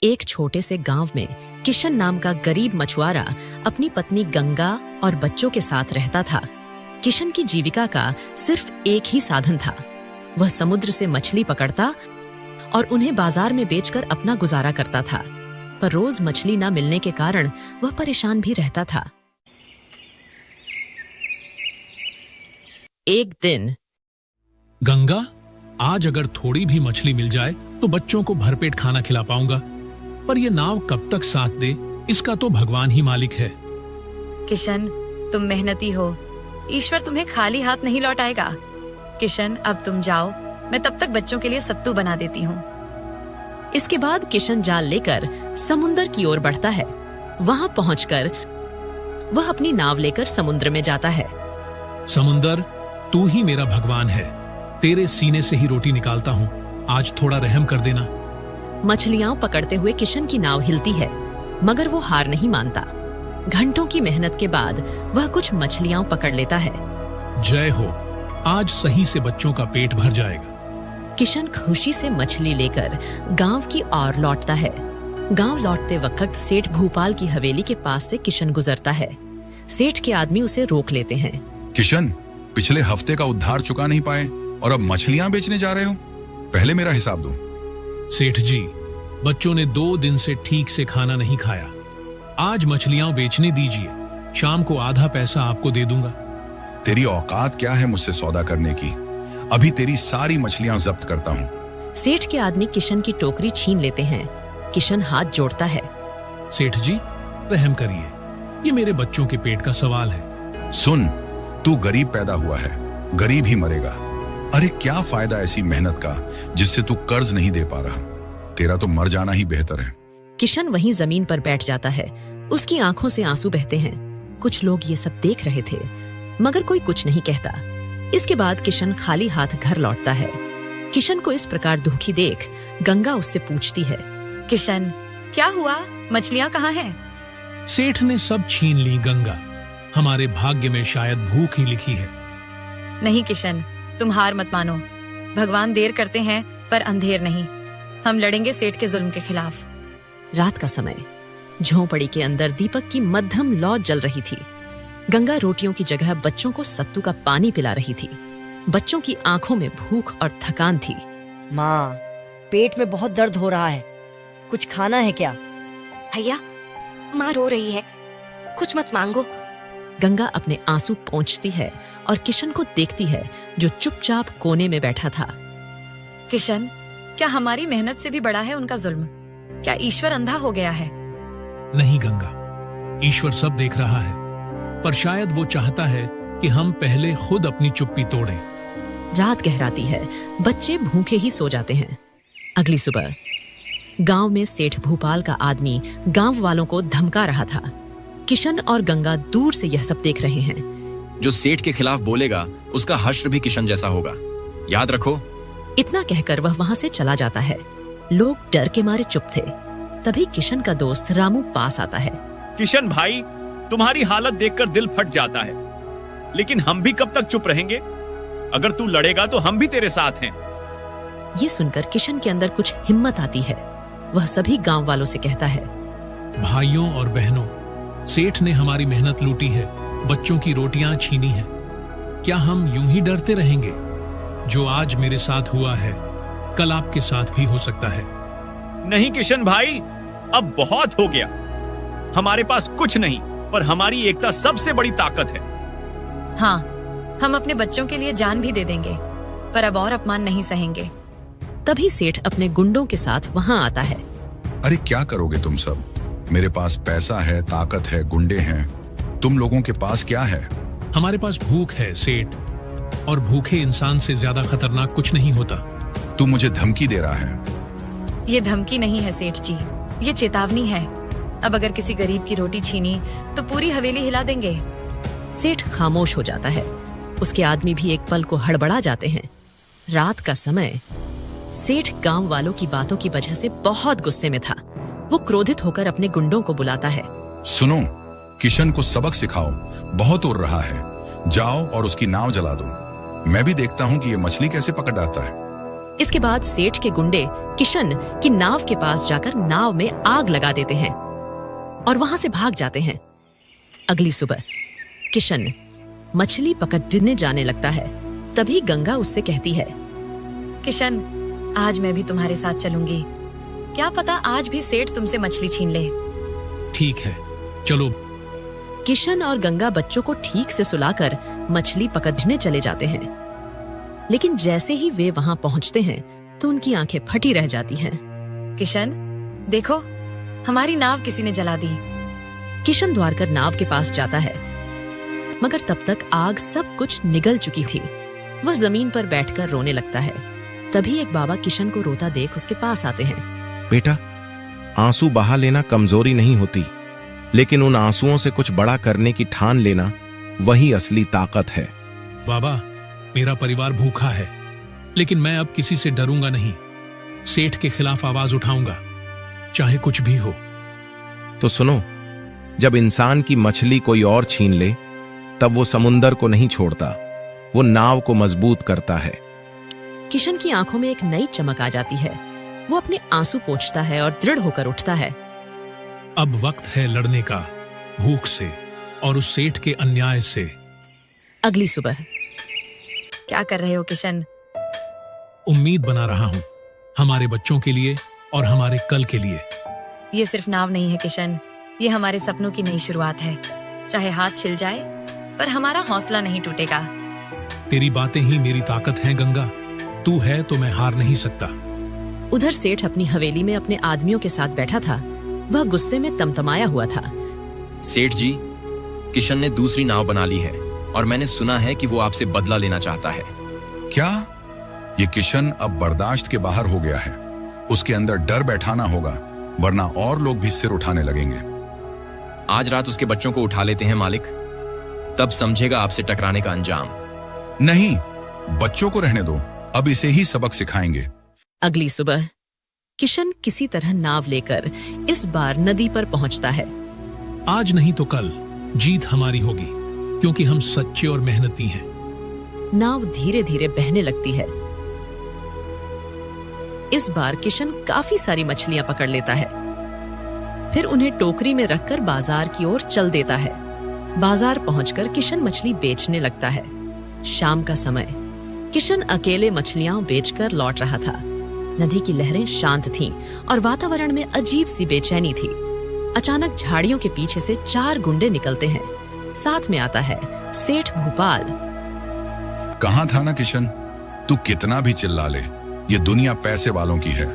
एक छोटे से गांव में किशन नाम का गरीब मछुआरा अपनी पत्नी गंगा और बच्चों के साथ रहता था। किशन की जीविका का सिर्फ एक ही साधन था। वह समुद्र से मछली पकड़ता और उन्हें बाजार में बेचकर अपना गुजारा करता था, पर रोज मछली न मिलने के कारण वह परेशान भी रहता था। एक दिन, गंगा, आज अगर थोड़ी भी मछली मिल जाए तो बच्चों को भरपेट खाना खिला पाऊंगा, पर ये नाव कब तक साथ दे, इसका तो भगवान ही मालिक है। किशन, तुम मेहनती हो, ईश्वर तुम्हें खाली हाथ नहीं लौटाएगा। किशन, अब तुम जाओ, मैं तब तक बच्चों के लिए सत्तू बना देती हूँ। इसके बाद किशन जाल लेकर समुंदर की ओर बढ़ता है। वहां पहुंचकर वह अपनी नाव लेकर समुद्र में जाता है। समुंदर, तू ही मेरा भगवान है, तेरे सीने से ही रोटी निकालता हूँ, आज थोड़ा रहम कर देना। मछलियां पकड़ते हुए किशन की नाव हिलती है, मगर वो हार नहीं मानता। घंटों की मेहनत के बाद वह कुछ मछलियां पकड़ लेता है। जय हो, आज सही से बच्चों का पेट भर जाएगा। किशन खुशी से मछली लेकर गांव की ओर लौटता है। गांव लौटते वक्त सेठ भूपाल की हवेली के पास से किशन गुजरता है। सेठ के आदमी उसे रोक लेते हैं। किशन, पिछले हफ्ते का उधार चुका नहीं पाए और अब मछलियां बेचने जा रहे हो? पहले मेरा हिसाब दो। सेठ जी, बच्चों ने 2 दिन से ठीक से खाना नहीं खाया। आज मछलियां बेचने दीजिए, शाम को आधा पैसा आपको दे दूंगा। तेरी औकात क्या है मुझसे सौदा करने की? अभी तेरी सारी मछलियां जब्त करता हूँ। सेठ के आदमी किशन की टोकरी छीन लेते हैं। किशन हाथ जोड़ता है। सेठ जी, रहम करिए, ये मेरे बच्चों के पेट का सवाल है। सुन, तू गरीब पैदा हुआ है, गरीब ही मरेगा। अरे क्या फायदा ऐसी मेहनत का जिससे तू कर्ज नहीं दे पा रहा? तेरा तो मर जाना ही बेहतर है। किशन वहीं जमीन पर बैठ जाता है। उसकी आंखों से आंसू बहते हैं। कुछ लोग ये सब देख रहे थे, मगर कोई कुछ नहीं कहता। इसके बाद किशन खाली हाथ घर लौटता है। किशन को इस प्रकार दुखी देख गंगा उससे पूछती है, किशन, क्या हुआ? मछलियाँ कहाँ हैं? सेठ ने सब छीन ली गंगा, हमारे भाग्य में शायद भूख ही लिखी है। नहीं किशन, तुम हार मत मानो। भगवान देर करते हैं पर अंधेर नहीं। हम लड़ेंगे सेठ के जुल्म के खिलाफ। रात का समय, झोंपड़ी के अंदर दीपक की मध्यम लौ जल रही थी। गंगा रोटियों की जगह बच्चों को सत्तू का पानी पिला रही थी। बच्चों की आंखों में भूख और थकान थी। माँ, पेट में बहुत दर्द हो रहा है, कुछ खाना है क्या? भैया, माँ रो रही है, कुछ मत मांगो। गंगा अपने आंसू पोंछती है और किशन को देखती है, जो चुपचाप कोने में बैठा था। किशन, क्या हमारी मेहनत से भी बड़ा है उनका जुल्म? क्या ईश्वर अंधा हो गया है? नहीं गंगा, ईश्वर सब देख रहा है, पर शायद वो चाहता है कि हम पहले खुद अपनी चुप्पी तोड़ें। रात गहराती है, बच्चे भूखे ही सो जाते हैं। अगली सुबह गांव में सेठ भूपाल का आदमी गांव वालों को धमका रहा था। किशन और गंगा दूर से यह सब देख रहे हैं। जो सेठ के खिलाफ बोलेगा उसका हश्र भी किशन जैसा होगा, याद रखो। इतना कहकर वह वहां से चला जाता है। लोग डर के मारे चुप थे। तभी किशन का दोस्त रामू पास आता है। किशन भाई, तुम्हारी हालत देखकर दिल फट जाता है, लेकिन हम भी कब तक चुप रहेंगे? अगर तू लड़ेगा तो हम भी तेरे साथ हैं। ये सुनकर किशन के अंदर कुछ हिम्मत आती है। वह सभी गांव वालों से कहता है, भाइयों और बहनों, सेठ ने हमारी मेहनत लूटी है, बच्चों की रोटियां छीनी है। क्या हम यूं ही डरते रहेंगे? जो आज मेरे साथ हुआ है, कल आपके साथ भी हो सकता है। नहीं किशन भाई, अब बहुत हो गया। हमारे पास कुछ नहीं, पर हमारी एकता सबसे बड़ी ताकत है। हाँ, हम अपने बच्चों के लिए जान भी दे देंगे, पर अब और अपमान नहीं सहेंगे। तभी सेठ अपने गुंडों के साथ वहां आता है। अरे क्या करोगे तुम सब? मेरे पास पैसा है, ताकत है, गुंडे हैं। तुम लोगों के पास क्या है? हमारे पास भूख है सेठ, और भूखे इंसान से ज्यादा खतरनाक कुछ नहीं होता। तू मुझे धमकी दे रहा है? ये धमकी नहीं है सेठ जी, ये चेतावनी है। अब अगर किसी गरीब की रोटी छीनी तो पूरी हवेली हिला देंगे। सेठ खामोश हो जाता है। उसके आदमी भी एक पल को हड़बड़ा जाते हैं। रात का समय, सेठ गांव वालों की बातों की वजह से बहुत गुस्से में था। वो क्रोधित होकर अपने गुंडों को बुलाता है। सुनो, किशन को सबक सिखाओ, बहुत उड़ रहा है। जाओ और उसकी नाव जला दो। मैं भी देखता हूँ कि ये मछली कैसे पकड़ आता है। इसके बाद सेठ के गुंडे किशन की नाव के पास जाकर नाव में आग लगा देते हैं और वहां से भाग जाते हैं। अगली सुबह किशन मछली पकड़ने जाने लगता है। तभी गंगा उससे कहती है, किशन, आज मैं भी तुम्हारे साथ चलूंगी। क्या पता आज भी सेठ तुमसे मछली छीन ले। ठीक है, चलो। किशन और गंगा बच्चों को ठीक से सुलाकर मछली पकड़ने चले जाते हैं। लेकिन जैसे ही वे वहां पहुंचते हैं तो उनकी आंखें फटी रह जाती हैं। किशन, देखो, हमारी नाव किसी ने जला दी। किशन द्वारकर नाव के पास जाता है, मगर तब तक आग सब कुछ निगल चुकी थी। वह जमीन पर बैठकर रोने लगता है। तभी एक बाबा किशन को रोता देख उसके पास आते हैं। बेटा, आंसू बहा लेना कमजोरी नहीं होती, लेकिन उन आंसुओं से कुछ बड़ा करने की ठान लेना वही असली ताकत है। बाबा, मेरा परिवार भूखा है, लेकिन मैं अब किसी से डरूंगा नहीं। सेठ के खिलाफ आवाज उठाऊंगा, चाहे कुछ भी हो। तो सुनो, जब इंसान की मछली कोई और छीन ले, तब वो समुंदर को नहीं छोड़ता, वो नाव को मजबूत करता है। किशन की आंखों में एक नई चमक आ जाती है। वो अपने आंसू पोंछता है और दृढ़ होकर उठता है। अब वक्त है लड़ने का, भूख से और उस सेठ के अन्याय से। अगली सुबह क्या कर रहे हो किशन? उम्मीद बना रहा हूं, हमारे बच्चों के लिए और हमारे कल के लिए। ये सिर्फ नाव नहीं है किशन, ये हमारे सपनों की नई शुरुआत है। चाहे हाथ छिल जाए, पर हमारा हौसला नहीं टूटेगा। तेरी बातें ही मेरी ताकत हैं गंगा। तू है तो मैं हार नहीं सकता। उधर सेठ अपनी हवेली में अपने आदमियों के साथ बैठा था। वह गुस्से में तमतमाया हुआ था। सेठ जी, किशन ने दूसरी नाव बना ली है और मैंने सुना है कि वो आपसे बदला लेना चाहता है। क्या? ये किशन अब बर्दाश्त के बाहर हो गया है। उसके अंदर डर बैठाना होगा, वरना और लोग भी सिर उठाने लगेंगे। आज रात उसके बच्चों को उठा लेते हैं मालिक, तब समझेगा आपसे टकराने का अंजाम। नहीं, बच्चों को रहने दो, अब इसे ही सबक सिखाएंगे। अगली सुबह किशन किसी तरह नाव लेकर इस बार नदी पर पहुंचता है। आज नहीं तो कल जीत हमारी होगी, क्योंकि हम सच्चे और मेहनती हैं। नाव धीरे धीरे बहने लगती है। इस बार किशन काफी सारी मछलियां पकड़ लेता है। फिर उन्हें टोकरी में रखकर बाजार की ओर चल देता है। बाजार पहुंचकर किशन मछली बेचने लगता है। शाम का समय, किशन अकेले मछलियां बेचकर लौट रहा था। नदी की लहरें शांत थीं और वातावरण में अजीब सी बेचैनी थी। अचानक झाड़ियों के पीछे से 4 गुंडे निकलते हैं। साथ में आता है सेठ भूपाल। कहां था ना किशन, तू कितना भी चिल्ला ले, ये दुनिया पैसे वालों की है।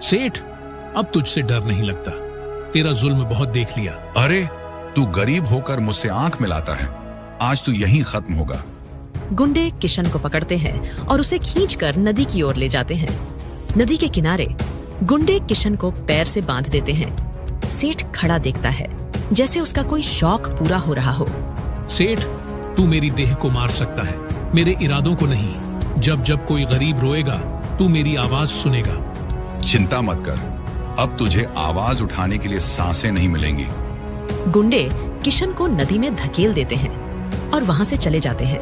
सेठ, अब तुझसे डर नहीं लगता। तेरा जुल्म बहुत देख लिया। अरे, तू गरीब होकर मुझसे आंख मिलाता है। आज तू यहीं खत्म होगा। गुंडे किशन को पकड़ते हैं और उसे खींचकर नदी की ओर ले जाते हैं। नदी के किनारे गुंडे किशन को पैर से बांध देते हैं। सेठ खड़ा देखता है, जैसे उसका कोई शौक पूरा हो रहा हो। सेठ, तू मेरी देह को मार सकता है, मेरे इरादों को नहीं। जब जब कोई गरीब रोएगा, तू मेरी आवाज सुनेगा। चिंता मत कर, अब तुझे आवाज उठाने के लिए सांसें नहीं मिलेंगी। गुंडे किशन को नदी में धकेल देते हैं और वहां से चले जाते हैं।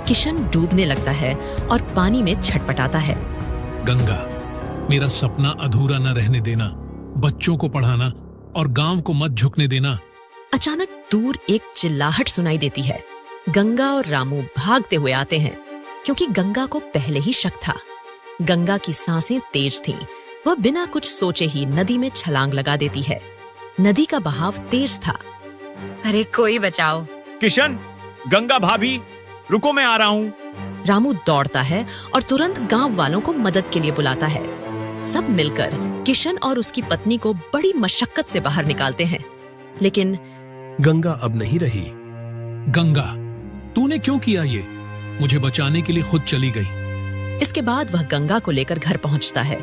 किशन डूबने लगता है और पानी में छटपटाता है। गंगा, मेरा सपना अधूरा न रहने देना, बच्चों को पढ़ाना और गांव को मत झुकने देना। अचानक दूर एक चिल्लाहट सुनाई देती है। गंगा और रामू भागते हुए आते हैं, क्योंकि गंगा को पहले ही शक था। गंगा की सांसें तेज थीं। वह बिना कुछ सोचे ही नदी में छलांग लगा देती है। नदी का बहाव तेज था। अरे कोई बचाओ। किशन, गंगा भाभी, रुको, मैं आ रहा हूँ। रामू दौड़ता है और तुरंत गांव वालों को मदद के लिए बुलाता है। सब मिलकर किशन और उसकी पत्नी को बड़ी मशक्कत से बाहर निकालते हैं, लेकिन गंगा अब नहीं रही। गंगा, तूने क्यों किया ये? मुझे बचाने के लिए खुद चली गई। इसके बाद वह गंगा को लेकर घर पहुंचता है।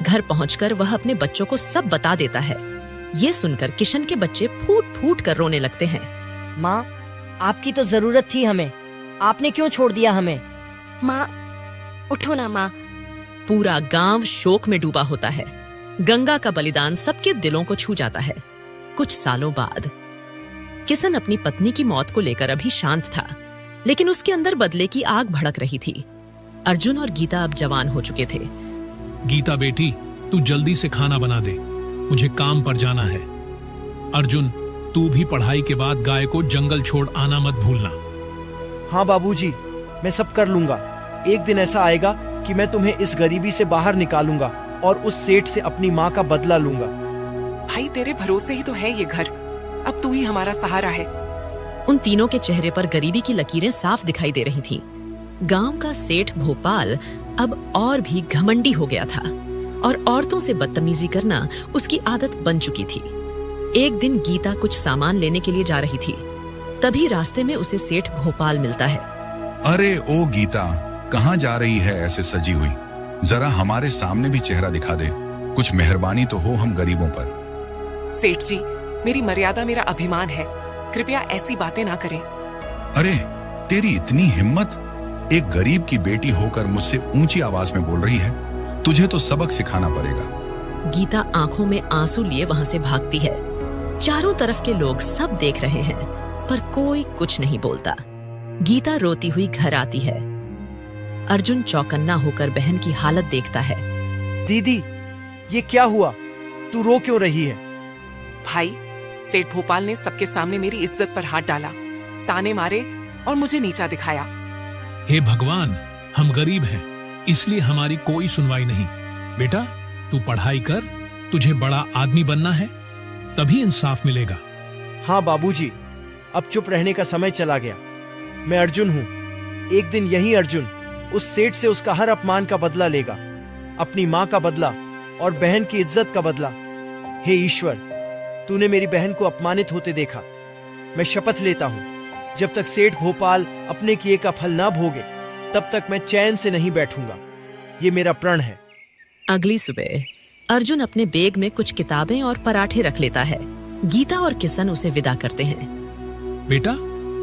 घर पहुंचकर वह अपने बच्चों को सब बता देता है। ये सुनकर किशन के बच्चे फूट फूट कर रोने लगते हैं। माँ, आपकी तो जरूरत थी हमें, आपने क्यों छोड़ दिया हमें? माँ, उठो ना माँ। पूरा गांव शोक में डूबा होता है। गंगा का बलिदान सबके दिलों को छू जाता है। कुछ सालों बाद किशन अपनी पत्नी की मौत को लेकर अभी शांत था, लेकिन उसके अंदर बदले की आग भड़क रही थी। अर्जुन और गीता अब जवान हो चुके थे। गीता बेटी, तू जल्दी से खाना बना दे, मुझे काम पर जाना है। अर्जुन, तू भी पढ़ाई के बाद गाय को जंगल छोड़ आना मत भूलना। हाँ बाबूजी, मैं सब कर लूंगा। एक दिन ऐसा आएगा कि मैं तुम्हें इस गरीबी से बाहर निकालूंगा और उस सेठ से अपनी माँ का बदला लूंगा। भाई, तेरे भरोसे ही तो है ये घर, अब तू ही हमारा सहारा है। उन तीनों के चेहरे पर गरीबी की लकीरें साफ दिखाई दे रही थीं। गांव का सेठ भोपाल अब और भी घमंडी हो गया था और औरतों से बदतमीजी करना उसकी आदत बन चुकी थी। एक दिन गीता कुछ सामान लेने के लिए जा रही थी, तभी रास्ते में उसे सेठ भोपाल मिलता है। अरे ओ गीता, कहाँ जा रही है ऐसे सजी हुई? जरा हमारे सामने भी चेहरा दिखा दे, कुछ मेहरबानी तो हो हम गरीबों पर। सेठ जी, मेरी मर्यादा मेरा अभिमान है, कृपया ऐसी बातें ना करें। अरे तेरी इतनी हिम्मत, एक गरीब की बेटी होकर मुझसे ऊंची आवाज में बोल रही है? तुझे तो सबक सिखाना पड़ेगा। गीता आंखों में आंसू लिए वहां से भागती है। चारों तरफ के लोग सब देख रहे हैं, पर कोई कुछ नहीं बोलता। गीता रोती हुई घर आती है। अर्जुन चौकन्ना होकर बहन की हालत देखता है। दीदी, ये क्या हुआ? तू रो क्यों रही है? भाई, सेठ भोपाल ने सबके सामने मेरी इज्जत पर हाथ डाला, ताने मारे और मुझे नीचा दिखाया। हे भगवान, हम गरीब हैं, इसलिए हमारी कोई सुनवाई नहीं। बेटा, तू पढ़ाई कर, तुझे बड़ा आदमी बनना है, तभी इंसाफ मिलेगा। हाँ बाबूजी, अब चुप रहने का समय चला गया। मैं अर्जुन हूँ। एक दिन यही अर्जुन उस सेठ से उसका हर अपमान का बदला लेगा, अपनी माँ का बदला और बहन की इज्जत का बदला। हे ईश्वर, तूने मेरी बहन को अपमानित होते देखा। मैं शपथ लेता हूँ, जब तक सेठ भोपाल अपने किए का फल ना भोगे, तब तक मैं चैन से नहीं बैठूंगा। ये मेरा प्रण है। अगली सुबह अर्जुन अपने बैग में कुछ किताबें और पराठे रख लेता है। गीता और किशन उसे विदा करते हैं। बेटा,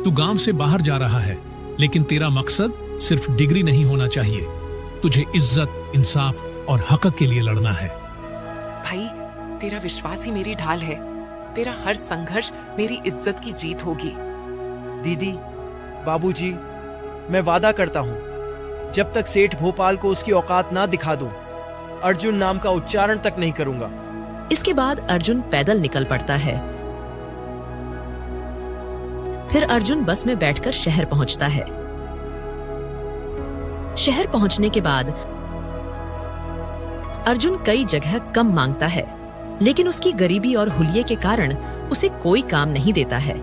तू गांव से बाहर जा रहा है, लेकिन तेरा मकसद सिर्फ डिग्री नहीं होना चाहिए। तुझे इज्जत, इंसाफ और हक के लिए लड़ना है। भाई, तेरा विश्वास ही मेरी ढाल है। तेरा हर संघर्ष मेरी इज्जत की जीत होगी। दीदी, बाबूजी, मैं वादा करता हूँ, जब तक सेठ भोपाल को उसकी औकात ना दिखा दूं, अर्जुन नाम का उच्चारण तक नहीं करूंगा। इसके बाद अर्जुन पैदल निकल पड़ता है। फिर अर्जुन बस में बैठकर शहर पहुंचता है। शहर पहुंचने के बाद अर्जुन कई जगह कम मांगता है, लेकिन उसकी गरीबी और हुलिये के कारण उसे कोई काम नहीं देता है।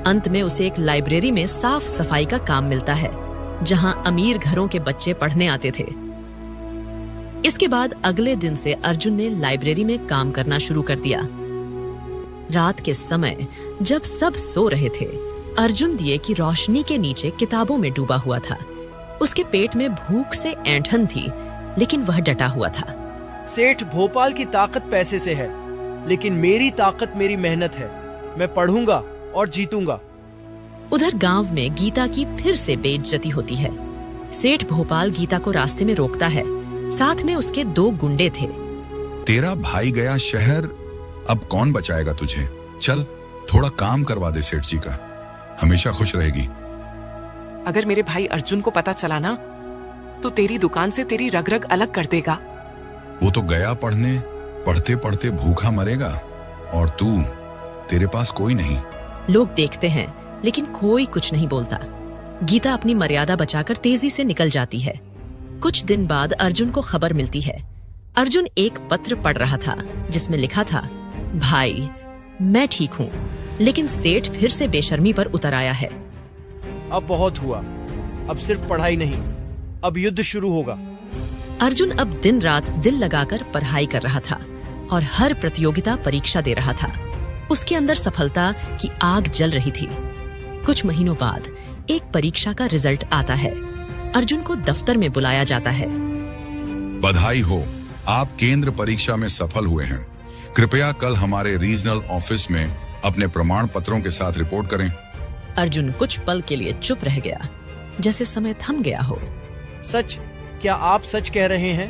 अंत में उसे एक लाइब्रेरी में साफ सफाई का काम मिलता है, जहां अमीर घरों के बच्चे पढ़ने आते थे। इसके बाद अगले दिन से अर्जुन ने लाइब्रेरी में काम करना शुरू कर दिया। रात के समय जब सब सो रहे थे, अर्जुन दिए की रोशनी के नीचे किताबों में डूबा हुआ था। उसके पेट में भूख से ऐंठन थी, लेकिन वह डटा हुआ था। सेठ भोपाल की ताकत पैसे से है, लेकिन मेरी ताकत मेरी मेहनत है। मैं पढ़ूंगा और जीतूंगा। उधर गांव में गीता की फिर से बेइज्जती होती है। सेठ भोपाल गीता को रास्ते में रोकता है, साथ में उसके 2 गुंडे थे। तेरा भाई गया शहर, अब कौन बचाएगा तुझे? चल थोड़ा काम करवा दे सेठ जी का, हमेशा खुश रहेगी। अगर मेरे भाई अर्जुन को पता चला ना, तो तेरी दुकान से तेरी रग रग अलग कर देगा। वो तो गया पढ़ने, पढ़ते पढ़ते भूखा मरेगा, और तू, तेरे पास कोई नहीं। लोग देखते हैं, लेकिन कोई कुछ नहीं बोलता। गीता अपनी मर्यादा बचाकर तेजी से निकल जाती है। कुछ दिन बाद अर्जुन को खबर मिलती है। अर्जुन एक पत्र पढ़ रहा था, जिसमें लिखा था, भाई, मैं ठीक हूँ, लेकिन सेठ फिर से बेशर्मी पर उतर आया है। अब बहुत हुआ, अब सिर्फ पढ़ाई नहीं, अब युद्ध शुरू होगा। अर्जुन अब दिन रात दिल लगाकर पढ़ाई कर रहा था और हर प्रतियोगिता परीक्षा दे रहा था। उसके अंदर सफलता की आग जल रही थी। कुछ महीनों बाद एक परीक्षा का रिजल्ट आता है। अर्जुन को दफ्तर में बुलाया जाता है। बधाई हो, आप केंद्र परीक्षा में सफल हुए हैं। कृपया कल हमारे रीजनल ऑफिस में अपने प्रमाण पत्रों के साथ रिपोर्ट करें। अर्जुन कुछ पल के लिए चुप रह गया, जैसे समय थम गया हो। सच? क्या आप सच कह रहे हैं?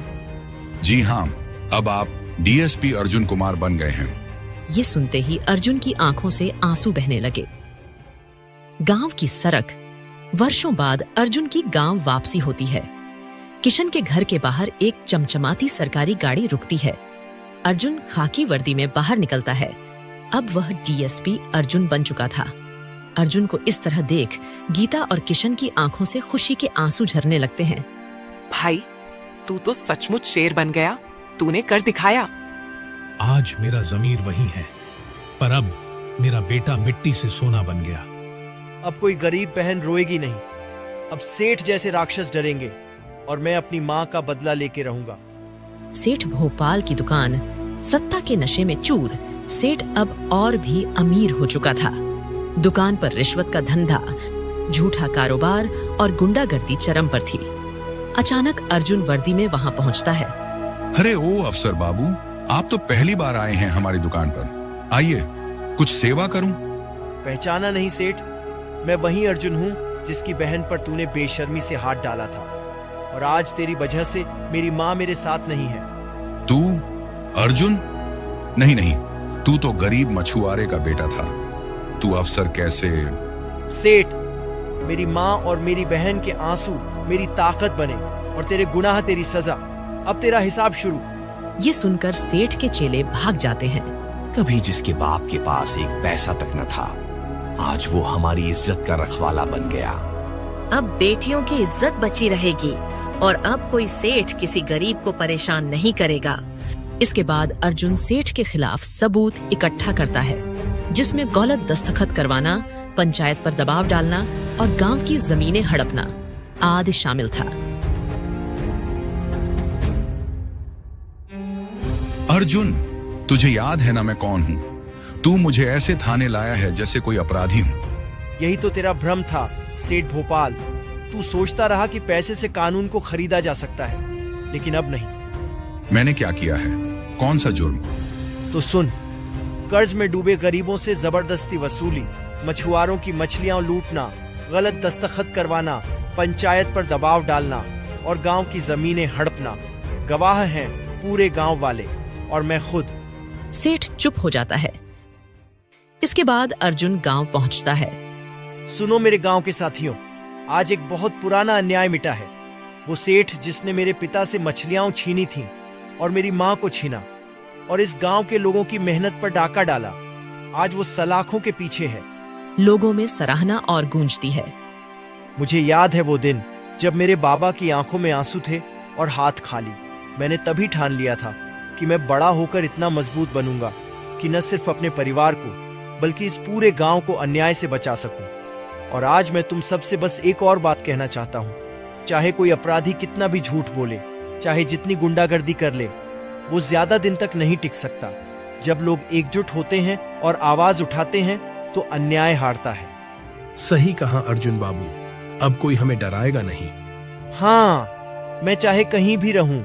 जी हाँ, अब आप डीएसपी अर्जुन कुमार बन गए हैं। ये सुनते ही अर्जुन की आंखों से आंसू बहने लगे। गांव की सड़क वर्षों बाद अर्जुन की गांव वापसी होती है। किशन के घर के बाहर एक चमचमाती सरकारी गाड़ी रुकती है। अर्जुन खाकी वर्दी में बाहर निकलता है। अब वह डीएसपी अर्जुन बन चुका था। अर्जुन को इस तरह देख गीता और किशन की आंखों से खुशी के आंसू झरने लगते हैं। भाई, तू तो सचमुच शेर बन गया। तूने कर दिखाया। आज मेरा जमीर वही है, पर अब मेरा बेटा मिट्टी से सोना बन गया। अब कोई गरीब बहन रोएगी नहीं। अब सेठ जैसे राक्षस डरेंगे और मैं अपनी माँ का बदला लेके रहूंगा। सेठ भोपाल की दुकान सत्ता के नशे में चूर सेठ अब और भी अमीर हो चुका था। दुकान पर रिश्वत का धंधा, झूठा कारोबार और गुंडागर्दी चरम पर थी। अचानक अर्जुन वर्दी में वहां पहुंचता है। अरे ओ अफसर बाबू, आप तो पहली बार आए हैं हमारी दुकान पर। आइए, कुछ सेवा करूं? पहचाना नहीं सेठ? मैं वही अर्जुन हूँ जिसकी बहन पर तूने बेशर्मी से हाथ डाला था, और आज तेरी वजह से मेरी माँ मेरे साथ नहीं है। तू अर्जुन? नहीं नहीं, तू तो गरीब मछुआरे का बेटा था। तू अफसर कैसे? सेठ, मेरी माँ और मेरी बहन के आंसू मेरी ताकत बने और तेरे गुनाह तेरी सजा। अब तेरा हिसाब शुरू। ये सुनकर सेठ के चेले भाग जाते हैं। कभी जिसके बाप के पास एक पैसा तक न था, आज वो हमारी इज्जत का रखवाला बन गया। अब बेटियों की इज्जत बची रहेगी और अब कोई सेठ किसी गरीब को परेशान नहीं करेगा। इसके बाद अर्जुन सेठ के खिलाफ सबूत इकट्ठा करता है, जिसमें गलत दस्तखत करवाना, पंचायत पर दबाव डालना और गांव की जमीनें हड़पना आदि शामिल था। अर्जुन, तुझे याद है ना मैं कौन हूँ? तू मुझे ऐसे थाने लाया है जैसे कोई अपराधी हूँ। यही तो तेरा भ्रम था सेठ भोपाल। तू सोचता रहा कि पैसे से कानून को खरीदा जा सकता है, लेकिन अब नहीं। मैंने क्या किया है? कौन सा जुर्म? तो सुन, कर्ज में डूबे गरीबों से जबरदस्ती वसूली, मछुआरों की मछलियां लूटना, गलत दस्तखत करवाना, पंचायत पर दबाव डालना और गांव की जमीनें हड़पना। गवाह हैं पूरे गांव वाले और मैं खुद। सेठ चुप हो जाता है। इसके बाद अर्जुन गांव पहुंचता है। सुनो मेरे गांव के साथियों, आज एक बहुत पुराना अन्याय मिटा है। वो सेठ जिसने मेरे पिता से मछलियां छीनी थीं और मेरी मां को छीना और इस गांव के लोगों की मेहनत पर डाका डाला, आज वो सलाखों के पीछे है। लोगों में सराहना और गूंजती है। मुझे याद है वो दिन जब मेरे बाबा की आंखों में आंसू थे और हाथ खाली। मैंने तभी ठान लिया था कि मैं बड़ा होकर इतना मजबूत बनूंगा कि न सिर्फ अपने परिवार को बल्कि इस पूरे गांव को अन्याय से बचा सकूं। और आज मैं तुम सबसे बस एक और बात कहना चाहता हूं। चाहे कोई अपराधी कितना भी झूठ बोले, चाहे जितनी गुंडागर्दी कर ले, वो ज्यादा दिन तक नहीं टिक सकता। जब लोग एकजुट होते हैं और आवाज उठाते हैं तो अन्याय हारता है। सही कहा अर्जुन बाबू, अब कोई हमें डराएगा नहीं। हाँ, मैं चाहे कहीं भी रहूं,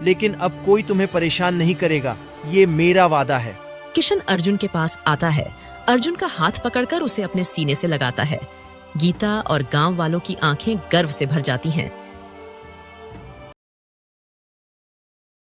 लेकिन अब कोई तुम्हें परेशान नहीं करेगा, ये मेरा वादा है। किशन अर्जुन के पास आता है। अर्जुन का हाथ पकड़कर उसे अपने सीने से लगाता है। गीता और गांव वालों की आंखें गर्व से भर जाती हैं।